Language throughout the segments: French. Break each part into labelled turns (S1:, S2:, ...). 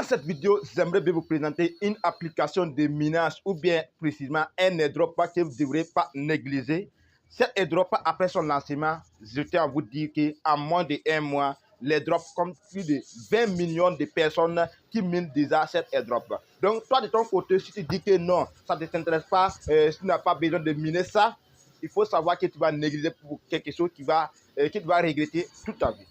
S1: cette vidéo, j'aimerais bien vous présenter une application de minage ou bien précisément un airdrop que vous ne devrez pas négliger. Cet airdrop, après son lancement, je tiens à vous dire qu'en moins de 1 mois, l'airdrop compte plus de 20 millions de personnes qui minent déjà cet airdrop. Donc, toi, de ton côté, si tu dis que non, ça ne t'intéresse pas, si tu n'as pas besoin de miner ça, il faut savoir que tu vas négliger pour quelque chose que tu vas regretter toute ta vie.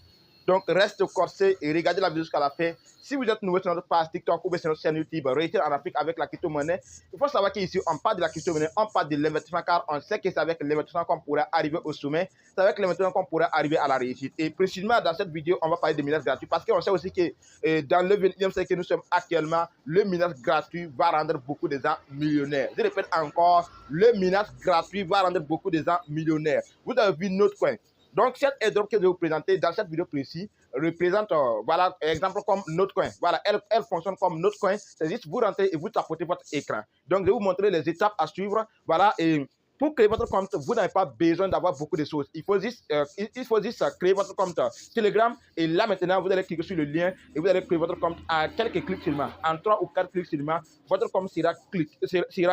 S1: Donc, reste corsé et regardez la vidéo jusqu'à la fin. Si vous êtes nouveau sur notre page TikTok ou sur notre chaîne YouTube, Réussir en Afrique avec la crypto-monnaie, il faut savoir qu'ici, on parle de la crypto-monnaie, on parle de l'investissement car on sait que c'est avec l'investissement qu'on pourrait arriver au sommet, c'est avec l'investissement qu'on pourrait arriver à la réussite. Et précisément, dans cette vidéo, on va parler de minage gratuit parce qu'on sait aussi que dans le 21e siècle que nous sommes actuellement, le minage gratuit va rendre beaucoup de gens millionnaires. Je répète encore, le minage gratuit va rendre beaucoup de gens millionnaires. Vous avez vu notre coin. Donc, cette airdrop que je vais vous présenter dans cette vidéo précise représente, voilà, exemple comme Notcoin. Voilà, elle fonctionne comme Notcoin. C'est juste vous rentrez et vous tapotez votre écran. Donc, je vais vous montrer les étapes à suivre. Voilà, et pour créer votre compte, vous n'avez pas besoin d'avoir beaucoup de choses. Il faut juste créer votre compte Telegram. Et là, maintenant, vous allez cliquer sur le lien et vous allez créer votre compte en quelques clics seulement. En 3 ou 4 clics seulement, votre compte sera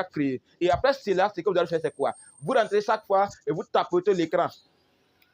S1: créé. Et après cela, ce que vous allez faire, c'est quoi? Vous rentrez chaque fois et vous tapotez l'écran.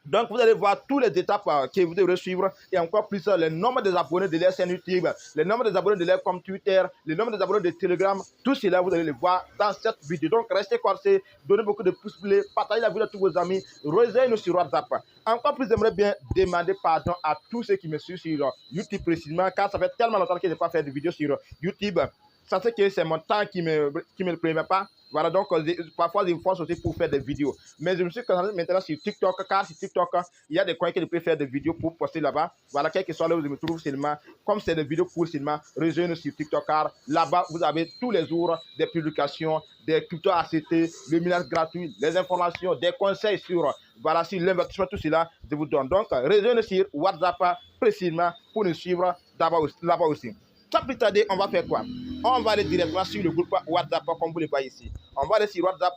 S1: Donc, vous allez voir toutes les étapes que vous devrez suivre et encore plus le nombre des abonnés de leur chaîne YouTube, le nombre des abonnés de leur compte Twitter, le nombre des abonnés de Telegram. Tout cela, vous allez le voir dans cette vidéo. Donc, restez corsés, donnez beaucoup de pouces bleus, partagez la vidéo à tous vos amis, rejoignez-nous sur WhatsApp. Encore plus, j'aimerais bien demander pardon à tous ceux qui me suivent sur YouTube précisément, car ça fait tellement longtemps que je n'ai pas fait de vidéo sur YouTube. Ça c'est que c'est mon temps qui me le permet pas. Voilà, donc parfois je me force aussi pour faire des vidéos. Mais je me suis concentré maintenant sur TikTok, car sur TikTok, il y a des coins que je peux faire des vidéos pour poster là-bas. Voilà, quel que soit là où je me trouve seulement, comme c'est des vidéos courtes seulement, rejoignez-nous sur TikTok, car là-bas, vous avez tous les jours des publications, des crypto ACT, le minage gratuit, les informations, des conseils sur, voilà, sur l'investissement, tout cela, je vous donne. Donc, rejoignez-nous sur WhatsApp précisément pour nous suivre là-bas aussi. Sans plus tarder, on va faire quoi? On va aller directement sur le groupe WhatsApp comme vous le voyez ici. On va aller sur WhatsApp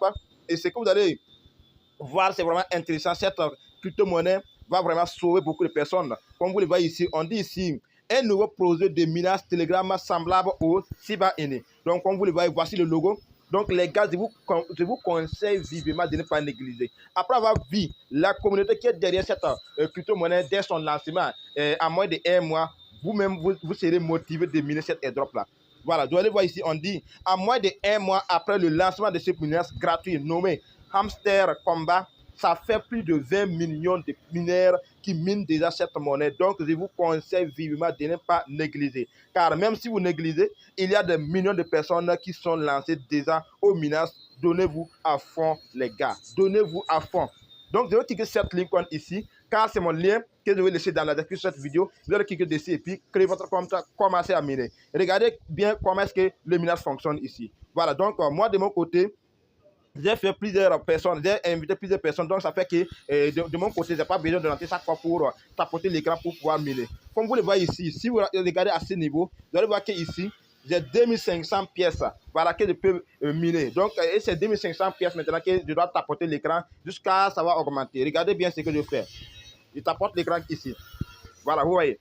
S1: et ce que vous allez voir, c'est vraiment intéressant. Cette crypto-monnaie va vraiment sauver beaucoup de personnes. Comme vous le voyez ici, on dit ici un nouveau projet de minage Telegram semblable au Shiba Inu. Donc, comme vous le voyez, voici le logo. Donc, les gars, je vous conseille vivement de ne pas négliger. Après avoir vu la communauté qui est derrière cette crypto-monnaie dès son lancement, en moins de 1 mois, vous-même, vous serez motivé de miner cette airdrop-là. Voilà, vous allez voir ici, on dit, à moins de 1 mois après le lancement de ce minage gratuit nommé Hamster Combat, ça fait plus de 20 millions de mineurs qui minent déjà cette monnaie. Donc, je vous conseille vivement de ne pas négliger. Car même si vous négligez, il y a des millions de personnes qui sont lancées déjà au minage. Donnez-vous à fond, les gars. Donnez-vous à fond. Donc, je vais cliquer sur cette link ici, car c'est mon lien que je vais laisser dans la description de cette vidéo. Vous allez cliquer dessus et puis créer votre compte, commencer à miner. Regardez bien comment est-ce que le minage fonctionne ici. Voilà, donc moi de mon côté, j'ai fait plusieurs personnes, j'ai invité plusieurs personnes, donc ça fait que de mon côté, je n'ai pas besoin de rentrer chaque fois pour tapoter l'écran pour pouvoir miner. Comme vous le voyez ici, si vous regardez à ce niveau, vous allez voir qu'ici, j'ai 2500 pièces, voilà, que je peux miner. Donc, et c'est 2500 pièces maintenant que je dois tapoter l'écran jusqu'à ça va augmenter. Regardez bien ce que je fais. Je tapote l'écran ici. Voilà, vous voyez.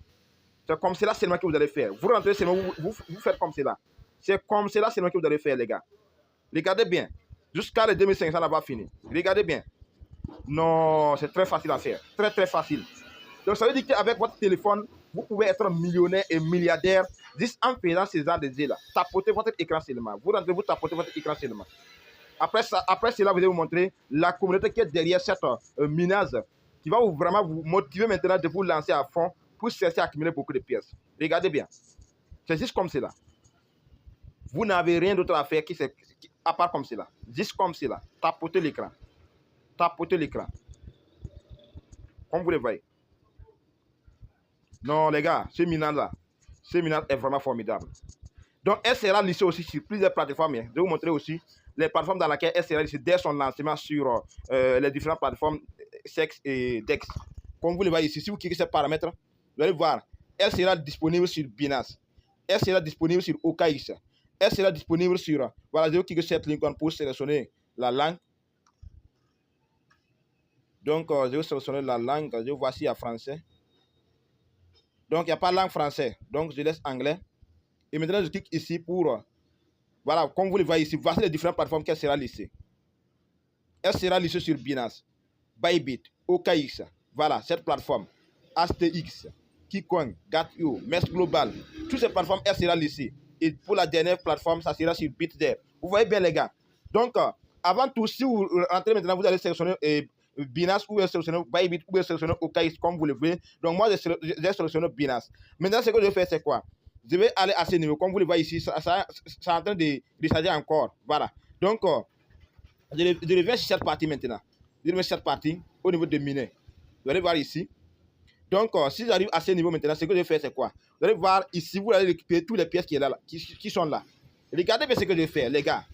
S1: C'est comme cela seulement que vous allez faire. Vous rentrez seulement, vous faites comme cela. C'est comme cela seulement que vous allez faire, les gars. Regardez bien. Jusqu'à les 2500 là-bas fini. Regardez bien. Non, c'est très facile à faire. Très, très facile. Donc, ça veut dire qu'avec votre téléphone, vous pouvez être millionnaire et milliardaire juste en faisant ces genres de jeux-là. Tapotez votre écran seulement. Vous rentrez, vous tapotez votre écran seulement. Après cela, vous allez vous montrer la communauté qui est derrière cette minage qui va vraiment vous motiver maintenant de vous lancer à fond pour chercher à accumuler beaucoup de pièces. Regardez bien. C'est juste comme cela. Vous n'avez rien d'autre à faire à part comme cela. Juste comme cela. Tapotez l'écran. Tapotez l'écran. Comme vous le voyez. Non, les gars, ce minage-là, ce minage est vraiment formidable. Donc, elle sera listée aussi sur plusieurs plateformes. Je vais vous montrer aussi les plateformes dans lesquelles elle sera listée dès son lancement sur les différentes plateformes Sex et Dex. Comme vous le voyez ici, si vous cliquez sur ces paramètres, vous allez voir, elle sera disponible sur Binance. Elle sera disponible sur OKX. Elle sera disponible sur... Voilà, je vais cliquer sur cette link pour sélectionner la langue. Donc, je vais sélectionner la langue. Je vois ici à français. Donc, il n'y a pas langue français. Donc, je laisse anglais. Et maintenant, je clique ici pour, voilà, comme vous le voyez ici, voici les différentes plateformes qu'elle sera listée. Elle sera listée sur Binance, Bybit, OKX, voilà, cette plateforme, HTX, KeyCoin, Gat.io, MEX Global, toutes ces plateformes, elle sera listée. Et pour la dernière plateforme, ça sera sur BitDev. Vous voyez bien, les gars. Donc, avant tout, si vous rentrez maintenant, vous allez sélectionner Binance, ou sélectionner Bybit, ou sélectionner OKX, comme vous le voulez. Donc, moi, j'ai sélectionné Binance. Maintenant, ce que je vais faire, c'est quoi? Je vais aller à ce niveau. Comme vous le voyez ici, ça est en train de recharger encore. Voilà. Donc, je reviens sur cette partie maintenant. Je reviens sur cette partie au niveau de miner. Vous allez voir ici. Donc, si j'arrive à ce niveau maintenant, ce que je vais faire, c'est quoi? Vous allez voir ici, vous allez récupérer toutes les pièces qui sont là. Regardez bien ce que je vais faire, les gars.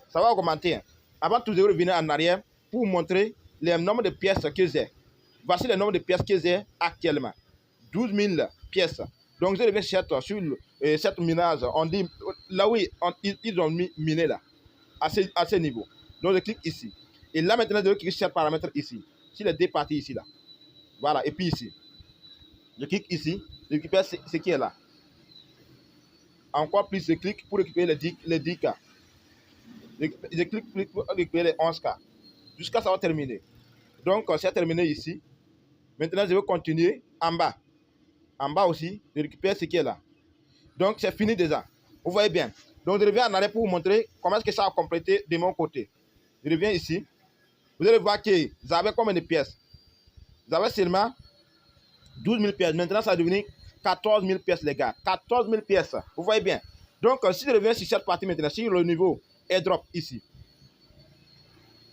S1: Ça va augmenter. Avant tout, je vais revenir en arrière pour vous montrer le nombre de pièces que j'ai. Voici le nombre de pièces que j'ai actuellement. 12 000 pièces. Donc, je reviens sur cette minage. On dit, là où ils ont mis miné là, à ce niveau. Donc, je clique ici. Et là, maintenant, je vais cliquer sur ce paramètre ici. Sur les deux parties ici là. Voilà, et puis ici. Je clique ici, je récupère ce qui est là. Encore plus, je clique pour récupérer les 10K. Je clique pour récupérer les 11K. Jusqu'à ça va terminer. Donc, c'est terminé ici. Maintenant, je vais continuer en bas. En bas aussi, je récupère ce qui est là. Donc, c'est fini déjà. Vous voyez bien. Donc, je reviens en arrière pour vous montrer comment est-ce que ça a complété de mon côté. Je reviens ici. Vous allez voir que j'avais combien de pièces? J'avais seulement 12 000 pièces. Maintenant, ça a devenu 14 000 pièces, les gars. 14 000 pièces. Vous voyez bien. Donc, si je reviens sur cette partie maintenant, sur le niveau airdrop ici.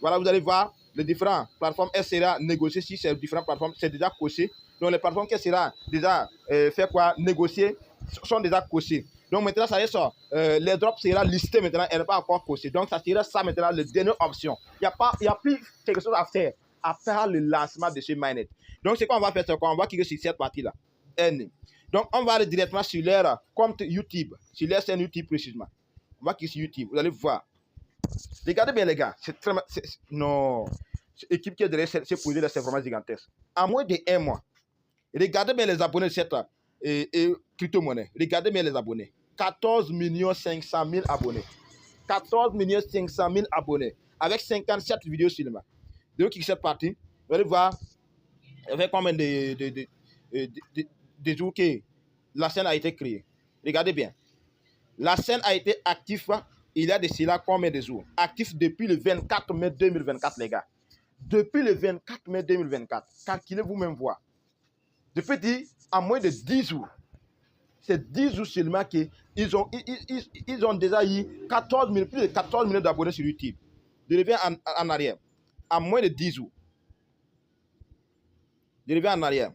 S1: Voilà, vous allez voir les différentes plateformes. Elle sera négociée si ces différentes plateformes, c'est déjà coché. Donc, les plateformes qui sera déjà fait quoi? Négocier sont déjà cochées. Donc, maintenant, ça y est, ça. L'airdrop sera listé maintenant. Elle n'est pas encore cochée. Donc, ça sera ça maintenant, la dernière option. Il n'y a plus quelque chose à faire le lancement de ce mainnet. Donc, ce qu'on va faire, c'est qu'on va cliquer sur cette partie-là. N. Donc, on va aller directement sur leur compte YouTube, sur leur chaîne YouTube précisément. On va cliquer sur YouTube. Vous allez voir. Regardez bien, les gars. Non. Cette équipe qui est derrière ce projet-là, c'est vraiment gigantesque. En moins de 1 mois, regardez bien les abonnés de cette crypto-monnaie. Regardez bien les abonnés. 14 500 000 abonnés. 14 500 000 abonnés. Avec 57 vidéos seulement. Donc, qui cette partie, vous allez voir avec combien de jours que la chaîne a été créée. Regardez bien. La chaîne a été active il y a de cela combien de jours? Actif depuis le 24 mai 2024, les gars. Depuis le 24 mai 2024. Calculez vous-même voir. Je peux dire en moins de 10 jours. C'est 10 jours seulement qu'ils ont déjà eu plus de 14 millions d'abonnés sur YouTube. Je reviens en arrière. En moins de 10 jours. Je reviens en arrière.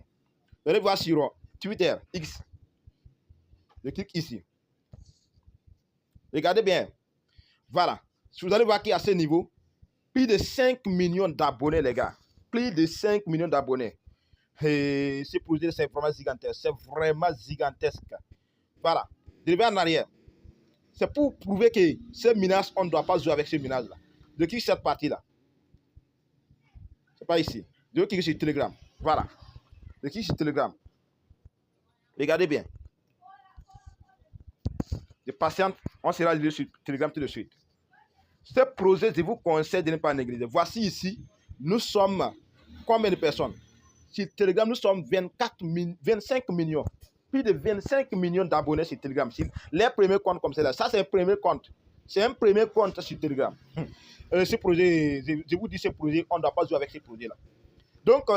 S1: Vous allez voir sur Twitter, X. Je clique ici. Regardez bien. Voilà. Si vous allez voir qu'à ce niveau, plus de 5 millions d'abonnés, les gars. Plus de 5 millions d'abonnés. C'est pour dire c'est vraiment gigantesque. C'est vraiment gigantesque. Voilà. Je reviens en arrière. C'est pour prouver que ce minage, on ne doit pas jouer avec ce minage-là. Je clique cette partie-là. C'est pas ici. Je clique sur Telegram. Voilà. Je clique sur Telegram. Regardez bien. Je patiente. On sera lié sur Telegram tout de suite. Ce projet, je vous conseille de ne pas négliger. Voici ici, nous sommes combien de personnes? Sur Telegram, nous sommes 25 millions. Plus de 25 millions d'abonnés sur Telegram. Les premiers comptes comme cela. Ça, c'est un premier compte. C'est un premier compte sur Telegram. Ce projet, je vous dis, ce projet, on ne doit pas jouer avec ce projet-là. Donc,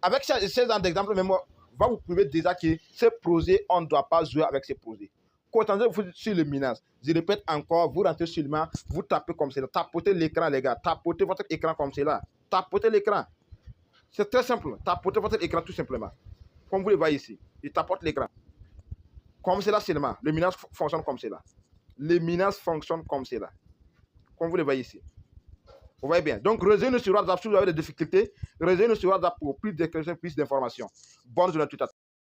S1: avec ces exemples, même, va vous prouver déjà que ce projet, on ne doit pas jouer avec ce projet. Concentrez-vous sur le minage. Je répète encore, vous rentrez seulement, vous tapez comme cela. Tapotez l'écran, les gars. Tapotez votre écran comme cela. Tapotez l'écran. C'est très simple. Tapotez votre écran tout simplement. Comme vous le voyez ici. Il tapote l'écran. Comme cela seulement. Le minage fonctionne comme cela. Le minage fonctionne comme cela. Comme vous le voyez ici. Vous voyez bien. Donc, rejoignez-nous sur WhatsApp si vous avez des difficultés. Rejoignez-nous sur WhatsApp pour plus d'éclaircissements, plus d'informations. Bonne journée à tous.